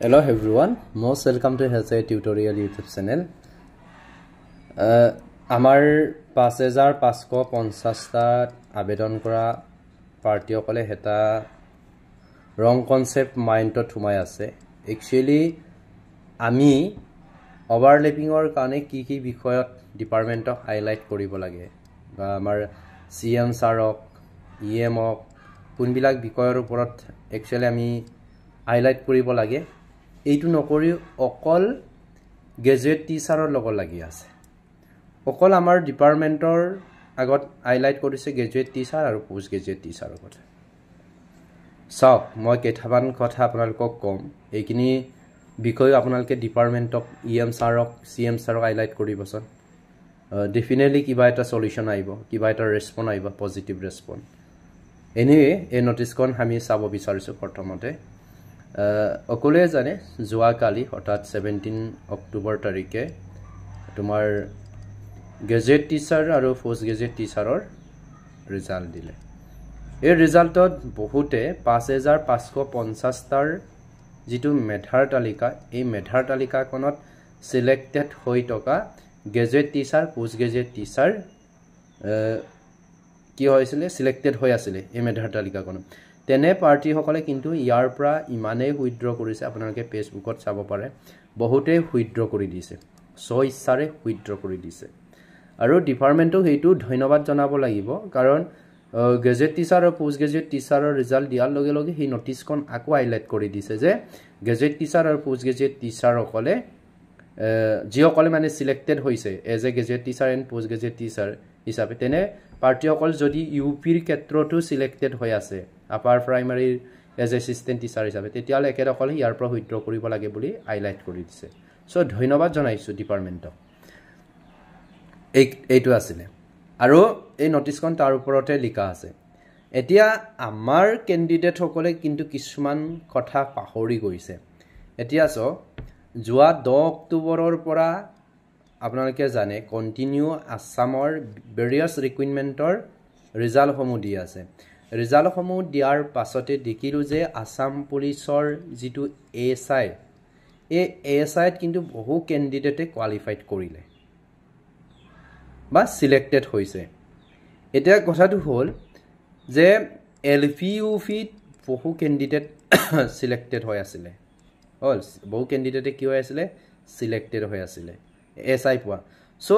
Hello everyone, most welcome to Health Tutorial YouTube channel. Amar 5550 আবেদন কৰা পাৰ্টিসকলে হেতা wrong concept mindত থুমাই আছে. Actually আমি overlappingৰ কাৰণে কি বিষয়ত ডিপাৰ্টমেন্টক হাইলাইট কৰিব লাগে বা আমাৰ CM ছাৰক EM ক কোনবিলাক বিষয়ৰ ওপৰত actually আমি হাইলাইট কৰিব লাগে এইটো নকৰি অকল গ্ৰেজুৱেট টিচাৰৰ লগত লাগি আছে অকল আমাৰ ডিপাৰ্টমেন্টৰ আগত হাইলাইট কৰিছে গ্ৰেজুৱেট টিচাৰ আৰু পোষ্ট গ্ৰেজুৱেট টিচাৰৰ কথা সব মই কেইটামান কথা আপোনালোকক কম এইখিনি বিষয় আপোনালোকে ডিপাৰ্টমেন্টক EM ছাৰক CM ছাৰক হাইলাইট কৰিবছন ডেফিনেটলি কিবা এটা সলিউশন আইব কিবা এটা ৰেসপন্স আইব পজিটিভ ৰেসপন্স এনিৱে এই নোটিছখন আমি চাব বিচাৰিছো প্ৰথমতে অকলে জানে যোৱা কালি অৰ্থাৎ 17 অক্টোবৰ তাৰিখে তোমাৰ গ্ৰেজুৱেট টিচাৰ আৰু পোষ্ট গ্ৰেজুৱেট টিচাৰৰ ৰিজাল্ট দিলে এই ৰিজাল্টত বহুতে 5550 টাৰ যেটো মেধাৰ তালিকা এই মেধাৰ তালিকাখনত সিলেক্টেড হৈ থকা graduate teacher post graduate teacher কি হৈছিলে সিলেক্টেড হৈ আছিল এই মেধাৰ তালিকাখনত তেনে পাৰ্টি সকলে কিন্তু ইয়াৰ পৰা ইমানে উইথড্ৰ কৰিছে আপোনালোকে ফেসবুকত চাব পাৰে বহুতে উইথড্ৰ কৰি দিছে সো ইচ্ছাৰে উইথড্ৰ কৰি দিছে আৰু ডিপাৰ্টমেন্টক হেতু ধন্যবাদ জনাব লাগিব কাৰণ গ্ৰেজুৱেট টিচাৰ আৰু পোষ্ট গ্ৰেজুৱেট টিচাৰৰ ৰিজাল্ট দিয়াৰ লগে লগে হি নোটিছখন আকো হাইলাইট কৰি দিছে যে গ্ৰেজুৱেট টিচাৰ আৰু পোষ্ট গ্ৰেজুৱেট টিচাৰ সকলে যিসকলে মানে সিলেক্টেড হৈছে as a graduate teacher and post graduate teacher হিচাপে তেনে পাৰ্টি সকল যদি ইউপিৰ ক্ষেত্ৰটো সিলেক্টেড হৈ আছে upper primary as assistant teacher হিচাপে তেতিয়ালে একেদখলে ইয়াৰ পৰা উইথড্ৰ কৰিব লাগে বুলি হাইলাইট কৰি দিছে সো ধন্যবাদ জনাইছো ডিপাৰ্টমেন্টক এইটো আছিল আৰু এই নোটিছখন তাৰ ওপৰতে লিখা আছে এতিয়া আমাৰ ক্যান্ডিডেট সকলে কিন্তু কিছুমান কথা পাহৰি গৈছে এতিয়া যোৱা 10 অক্টোবৰৰ পৰা আপোনালোকে জানে কন্টিনিউ আসামৰ ভেৰিয়াছ ৰিকুইৰমেন্টৰ ৰিজাল্ট সমূহ দি আছে ৰিজাল্ট সমূহ দিয়াৰ পাছতে দেখিলো যে আসাম পুলিচৰ যেটো এএসআই এই এএসআইত কিন্তু বহু ক্যান্ডিডেটে কোৱালিফাইড কৰিলে বা সিলেক্টেড হৈছে এটা কথাটো হল যে এলপিইউপিত বহু ক্যান্ডিডেট সিলেক্টেড হৈ আছিল হল বহু ক্যান্ডিডেটে কি হৈ আছিল সিলেক্টেড হৈ আছিল এসআই পোৱা সো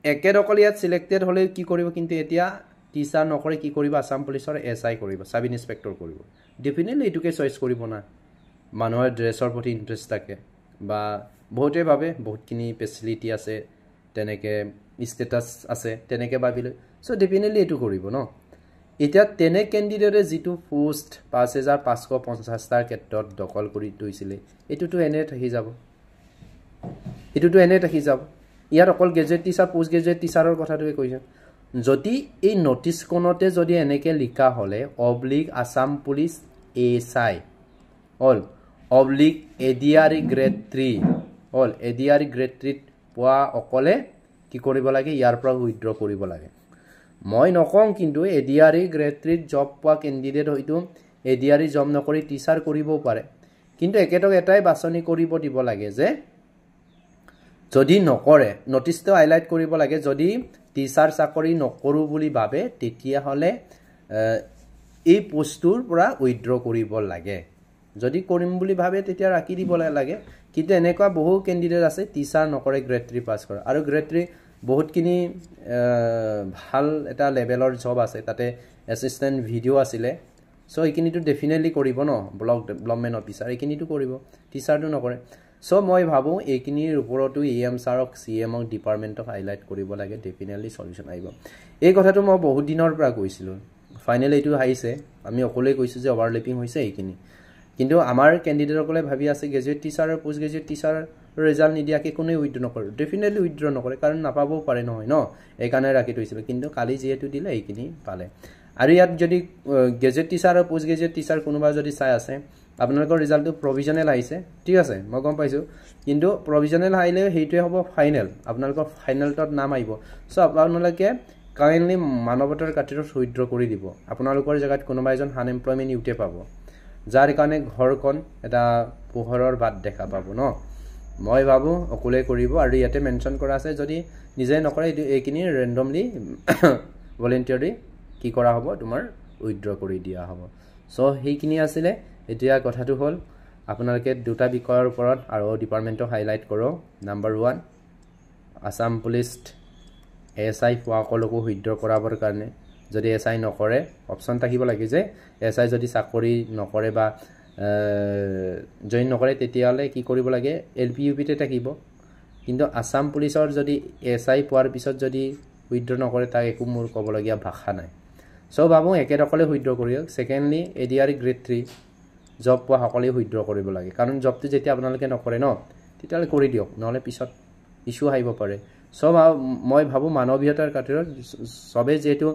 একেদকল ইয়াত সিলেক্টেড হলে কি কৰিব কিন্তু এতিয়া টিচাৰ নকৰে কি কৰিব আসাম পুলিচৰ এসআই কৰিব সাব ইন্সপেক্টৰ কৰিব ডেফিনেটলি এটুকে চয়েস কৰিব না মানুহৰ ড্ৰেছৰ প্ৰতি ইন্টাৰেষ্ট থাকে বা বহুতে ভাবে বহুতখিনি ফেসিলিটি আছে তেনেকে স্ট্যাটাস আছে তেনেকে ভাবিলে সো ডেফিনেটলি এটু কৰিব ন এতিয়া তেনে ক্যান্ডিডেটে যেটো পোষ্ট 5550 টাৰ ক্ষেত্ৰত দখল কৰি থৈছিলে এটুটো এনে থাকি যাব ইয়াৰ অকল গ্ৰেজুৱেট টিচাৰ পোষ্ট গ্ৰেজুৱেট টিচাৰৰ কথাটোৱে কৈছে যদি এই নোটিছখনতে যদি এনেকে লিখা হলে oblique Assam police ASI all oblique ADRE grade 3 all ADRE grade 3 পোৱা অকলে কি কৰিব লাগে ইয়াৰ পৰা উইথড্ৰ কৰিব লাগে মই নকওঁ কিন্তু এডিআৰই গ্ৰেড 3 জব পোৱা ক্যান্ডিডেট হয়তো এডিআৰই জব নকৰি টিচাৰ কৰিবও পাৰে কিন্তু একেটক এটাই বাছনি কৰিব দিব লাগে যে যদি নকৰে নোটিছটো হাইলাইট কৰিব লাগে যদি টিচাৰ চাকৰি নকৰো বুলি ভাবে তেতিয়া হলে এই পোষ্টৰ পৰা উইথড্ৰ কৰিব লাগে যদি কৰিম বুলি ভাবে তেতিয়া ৰাখি দিব লাগে কিন্তু এনেকুৱা বহু ক্যান্ডিডেট আছে টিচাৰ নকৰে গ্ৰেড 3 পাস কৰে আৰু গ্ৰেড 3 বহুতখিনি ভাল এটা লেভেলৰ জব আছে তাতে এসিস্ট্যান্ট ভিডিও আছিল সো এইখিনিটো ডেফিনেটলি কৰিব ন ব্লক ডেভেলপমেন্ট অফিচাৰ এইখিনিটো কৰিব টিচাৰটো নকৰে সো মই ভাবো এইখিনিৰ ওপৰতো EM ছাৰক CM ক ডিপাৰ্টমেন্টক হাইলাইট কৰিব লাগে ডেফিনেটলি সলিউশন আইব এই কথাটো মই বহুত দিনৰ পৰা কৈছিলো ফাইনালি এটো হাইছে আমি অকলে কৈছো যে ওভাৰলেপিং হৈছে এইখিনি কিন্তু আমাৰ ক্যান্ডিডেটসকলে ভাবি আছে গ্ৰেজুৱেট টিচাৰ আৰু পোষ্ট গ্ৰেজুৱেট টিচাৰ ৰিজাল্ট নিদিয়াকে কোনে উইথড্ৰ নকৰে ডেফিনেটলি উইথড্ৰ নকৰে কাৰণ নাপাবও পাৰে নহয় ন এই কাৰণে ৰাখি থৈছিল কিন্তু কালি যেহেতু দিলে এইখিনি পালে আৰু ইয়াত যদি গ্ৰেজুৱেট টিচাৰ আৰু পোষ্ট গ্ৰেজুৱেট টিচাৰ কোনোবা যদি চাই আছে আপোনালোকৰ ৰিজাল্টটো প্ৰভিজনেল আহিছে ঠিক আছে মই গম পাইছো কিন্তু প্ৰভিজনেল আহিলে হেইটোৱে হ'ব ফাইনেল আপোনালোকৰ ফাইনেলটোত নাম আহিব সো আপোনালোকে কাইন্ডলি মানৱতাৰ খাতিৰত উইথড্ৰ কৰি দিব আপোনালোকৰ জায়গাত কোনোবা এজন আনএমপ্লয়মেন্ট ইউতে পাব যাৰ কাৰণে ঘৰখন এটা পোহৰৰ বাট দেখা পাব ন মই ভাবো অকলে কৰিব আৰু ইয়াতে মেনশন কৰা আছে যদি নিজে নকৰে এইখিনি ৰেন্ডমলি ভলেন্টিয়াৰি কি কৰা হ'ব তোমাৰ উইথড্ৰ কৰি দিয়া হ'ব সো সেইখিনি আছিল এতিয়া কথাটো হ'ল আপোনালোকে দুটা বিষয়ৰ ওপৰত আৰু ডিপাৰ্টমেন্টক হাইলাইট কৰক নাম্বাৰ 1 আসাম পুলিচ এসআই সকলোকো উইথড্ৰ কৰাবৰ কাৰণে যদি এসআই নকৰে অপচন থাকিব লাগে যে এসআই যদি চাকৰি নকৰে বা জয়েন নকৰে তেতিয়ালে কি কৰিব লাগে এলপিইউপিতে থাকিব কিন্তু আসাম পুলিচৰ যদি এসআই পোৱাৰ পিছত যদি উইথড্ৰ নকৰে তাক একো মোৰ ক'বলগীয়া ভাষা নাই সো ভাবো একেদকলে উইথড্ৰ কৰিওক সেকেন্ডলি এডিআৰ গ্ৰেড 3 জব পোৱা সকলে উইথড্ৰ কৰিব লাগে কাৰণ জবটো যেতিয়া আপোনালোকে নকৰে ন তেতিয়ালে কৰি দিওক নহলে পিছত ইস্যু আহিব পাৰে সব মই ভাবো মানৱীয়তাৰ খাতিৰত সবে যেটো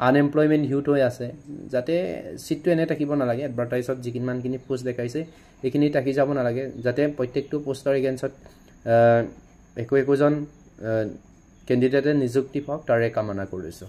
আনএমপ্লয়মেন্ট হিউট হৈ আছে যাতে সিটটো এনে থাকিব নালাগে এডভাৰটাইজত যিকিনমানখিনি পোষ্ট দেখাইছে এইখিনি থাকি যাব নালাগে যাতে প্ৰত্যেকটো পোষ্টৰ এগেইনষ্টত একোজন ক্যান্ডিডেটে নিযুক্তি পাওক তাৰে কামনা কৰিছো